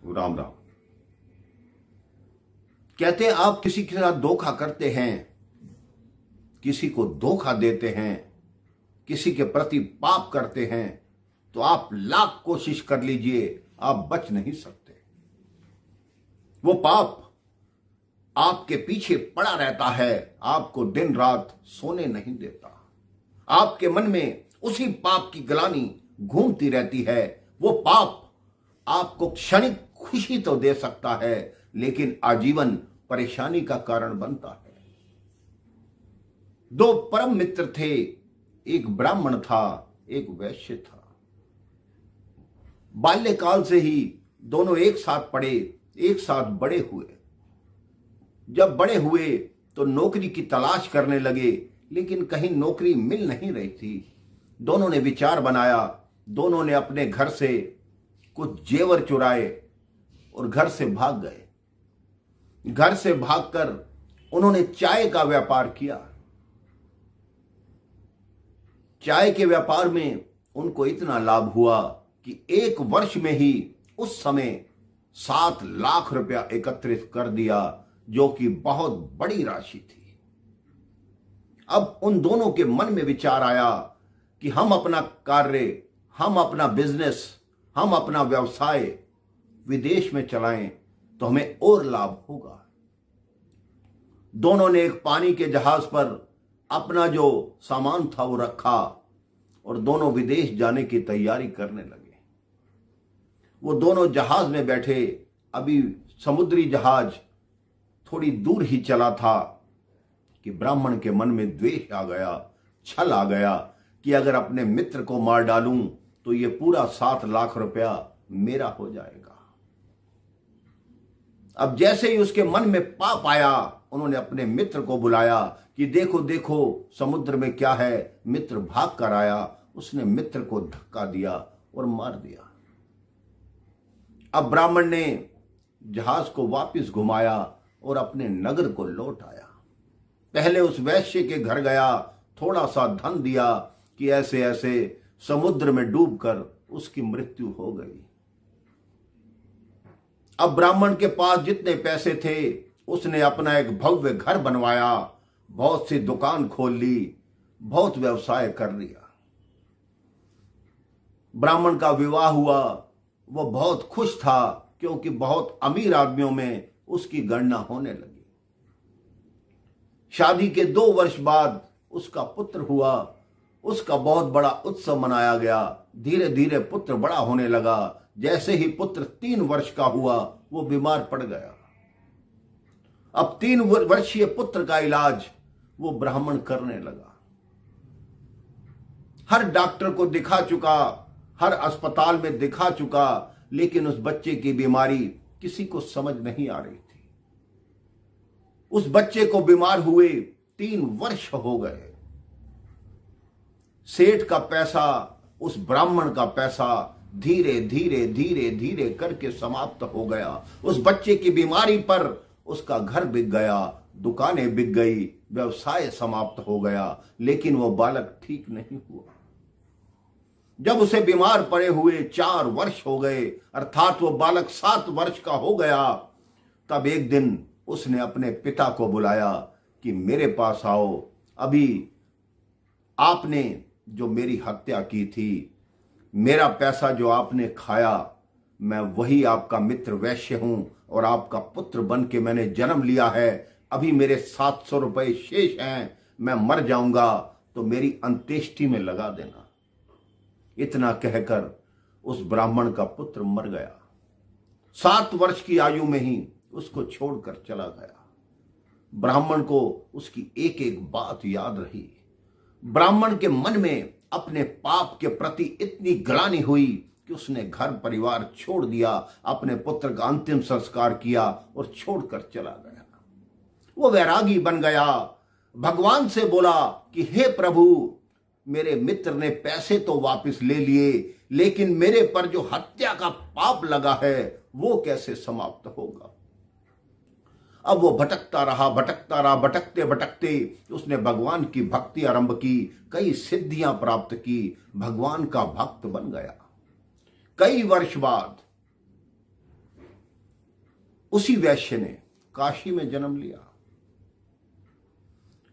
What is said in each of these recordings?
राम राम। कहते हैं आप किसी के साथ धोखा करते हैं, किसी को धोखा देते हैं, किसी के प्रति पाप करते हैं, तो आप लाख कोशिश कर लीजिए, आप बच नहीं सकते। वो पाप आपके पीछे पड़ा रहता है, आपको दिन रात सोने नहीं देता। आपके मन में उसी पाप की ग्लानि घूमती रहती है। वो पाप आपको क्षणिक खुशी तो दे सकता है, लेकिन आजीवन परेशानी का कारण बनता है। दो परम मित्र थे, एक ब्राह्मण था, एक वैश्य था। बाल्यकाल से ही दोनों एक साथ पढ़े, एक साथ बड़े हुए। जब बड़े हुए तो नौकरी की तलाश करने लगे, लेकिन कहीं नौकरी मिल नहीं रही थी। दोनों ने विचार बनाया, दोनों ने अपने घर से कुछ जेवर चुराए और घर से भाग गए। घर से भागकर उन्होंने चाय का व्यापार किया। चाय के व्यापार में उनको इतना लाभ हुआ कि 1 वर्ष में ही उस समय 7 लाख रुपया एकत्रित कर दिया, जो कि बहुत बड़ी राशि थी। अब उन दोनों के मन में विचार आया कि हम अपना कार्य, हम अपना बिजनेस, हम अपना व्यवसाय विदेश में चलाएं तो हमें और लाभ होगा। दोनों ने एक पानी के जहाज पर अपना जो सामान था वो रखा और दोनों विदेश जाने की तैयारी करने लगे। वो दोनों जहाज में बैठे। अभी समुद्री जहाज थोड़ी दूर ही चला था कि ब्राह्मण के मन में द्वेष आ गया, छल आ गया कि अगर अपने मित्र को मार डालूं तो ये पूरा 7 लाख रुपया मेरा हो जाएगा। अब जैसे ही उसके मन में पाप आया, उन्होंने अपने मित्र को बुलाया कि देखो देखो समुद्र में क्या है। मित्र भाग कर आया, उसने मित्र को धक्का दिया और मार दिया। अब ब्राह्मण ने जहाज को वापस घुमाया और अपने नगर को लौट आया। पहले उस वैश्य के घर गया, थोड़ा सा धन दिया कि ऐसे ऐसे समुद्र में डूबकर उसकी मृत्यु हो गई। अब ब्राह्मण के पास जितने पैसे थे, उसने अपना एक भव्य घर बनवाया, बहुत सी दुकान खोल ली, बहुत व्यवसाय कर लिया। ब्राह्मण का विवाह हुआ, वो बहुत खुश था क्योंकि बहुत अमीर आदमियों में उसकी गणना होने लगी। शादी के 2 वर्ष बाद उसका पुत्र हुआ। उसका बहुत बड़ा उत्सव मनाया गया। धीरे धीरे पुत्र बड़ा होने लगा। जैसे ही पुत्र 3 वर्ष का हुआ, वो बीमार पड़ गया। अब 3 वर्षीय पुत्र का इलाज वो ब्राह्मण करने लगा। हर डॉक्टर को दिखा चुका, हर अस्पताल में दिखा चुका, लेकिन उस बच्चे की बीमारी किसी को समझ नहीं आ रही थी। उस बच्चे को बीमार हुए 3 वर्ष हो गए। सेठ का पैसा, उस ब्राह्मण का पैसा धीरे धीरे धीरे धीरे करके समाप्त हो गया। उस बच्चे की बीमारी पर उसका घर बिक गया, दुकानें बिक गई, व्यवसाय समाप्त हो गया, लेकिन वो बालक ठीक नहीं हुआ। जब उसे बीमार पड़े हुए 4 वर्ष हो गए, अर्थात वो बालक 7 वर्ष का हो गया, तब एक दिन उसने अपने पिता को बुलाया कि मेरे पास आओ। अभी आपने जो मेरी हत्या की थी, मेरा पैसा जो आपने खाया, मैं वही आपका मित्र वैश्य हूं और आपका पुत्र बन के मैंने जन्म लिया है। अभी मेरे 700 रुपए शेष हैं, मैं मर जाऊंगा तो मेरी अंत्येष्टि में लगा देना। इतना कहकर उस ब्राह्मण का पुत्र मर गया। 7 वर्ष की आयु में ही उसको छोड़कर चला गया। ब्राह्मण को उसकी एक एक बात याद रही। ब्राह्मण के मन में अपने पाप के प्रति इतनी ग्लानि हुई कि उसने घर परिवार छोड़ दिया, अपने पुत्र का अंतिम संस्कार किया और छोड़कर चला गया। वो वैरागी बन गया। भगवान से बोला कि हे प्रभु, मेरे मित्र ने पैसे तो वापस ले लिए, लेकिन मेरे पर जो हत्या का पाप लगा है वो कैसे समाप्त होगा। अब वो भटकता रहा, भटकते भटकते उसने भगवान की भक्ति आरंभ की, कई सिद्धियां प्राप्त की, भगवान का भक्त बन गया। कई वर्ष बाद उसी वैश्य ने काशी में जन्म लिया।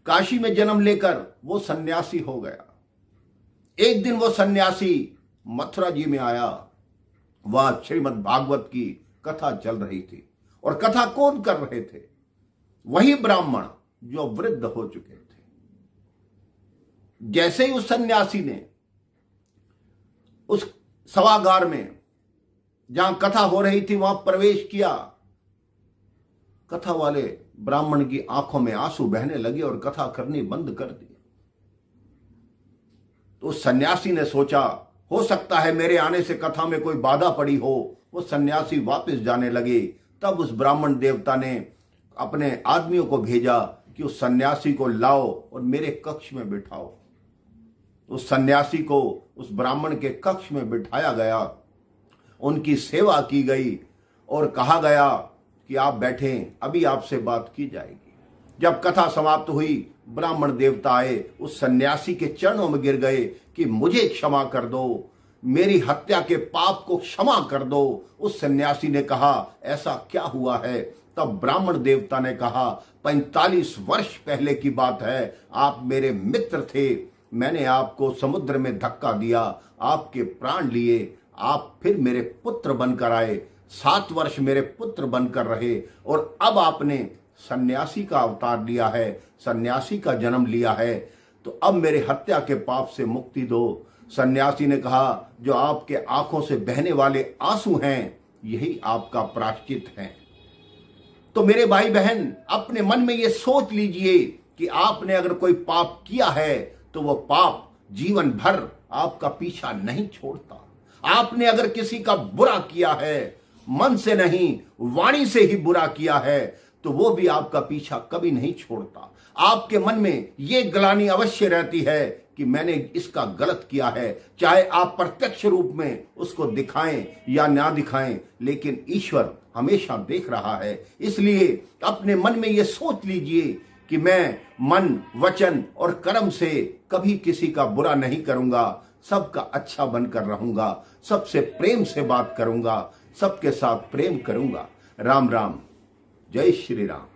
काशी में जन्म लेकर वो सन्यासी हो गया। एक दिन वो सन्यासी मथुरा जी में आया। वहां श्रीमद् भागवत की कथा चल रही थी और कथा कौन कर रहे थे? वही ब्राह्मण जो वृद्ध हो चुके थे। जैसे ही उस सन्यासी ने उस सभागार में जहां कथा हो रही थी वहां प्रवेश किया, कथा वाले ब्राह्मण की आंखों में आंसू बहने लगे और कथा करनी बंद कर दी। तो उस सन्यासी ने सोचा, हो सकता है मेरे आने से कथा में कोई बाधा पड़ी हो। वो सन्यासी वापस जाने लगे। तब उस ब्राह्मण देवता ने अपने आदमियों को भेजा कि उस सन्यासी को लाओ और मेरे कक्ष में बिठाओ। उस सन्यासी को उस ब्राह्मण के कक्ष में बिठाया गया, उनकी सेवा की गई और कहा गया कि आप बैठें, अभी आपसे बात की जाएगी। जब कथा समाप्त हुई, ब्राह्मण देवता आए, उस सन्यासी के चरणों में गिर गए कि मुझे क्षमा कर दो, मेरी हत्या के पाप को क्षमा कर दो। उस सन्यासी ने कहा, ऐसा क्या हुआ है? तब ब्राह्मण देवता ने कहा, 45 वर्ष पहले की बात है, आप मेरे मित्र थे, मैंने आपको समुद्र में धक्का दिया, आपके प्राण लिए, आप फिर मेरे पुत्र बनकर आए, 7 वर्ष मेरे पुत्र बनकर रहे और अब आपने सन्यासी का अवतार लिया है, सन्यासी का जन्म लिया है, तो अब मेरे हत्या के पाप से मुक्ति दो। सन्यासी ने कहा, जो आपके आंखों से बहने वाले आंसू हैं, यही आपका प्रायश्चित है। तो मेरे भाई बहन, अपने मन में ये सोच लीजिए कि आपने अगर कोई पाप किया है तो वो पाप जीवन भर आपका पीछा नहीं छोड़ता। आपने अगर किसी का बुरा किया है, मन से नहीं वाणी से ही बुरा किया है, तो वो भी आपका पीछा कभी नहीं छोड़ता। आपके मन में ये ग्लानि अवश्य रहती है कि मैंने इसका गलत किया है, चाहे आप प्रत्यक्ष रूप में उसको दिखाएं या ना दिखाएं, लेकिन ईश्वर हमेशा देख रहा है। इसलिए अपने मन में ये सोच लीजिए कि मैं मन, वचन और कर्म से कभी किसी का बुरा नहीं करूंगा, सबका अच्छा बनकर रहूंगा, सबसे प्रेम से बात करूंगा, सबके साथ प्रेम करूंगा। राम राम, जय श्री राम।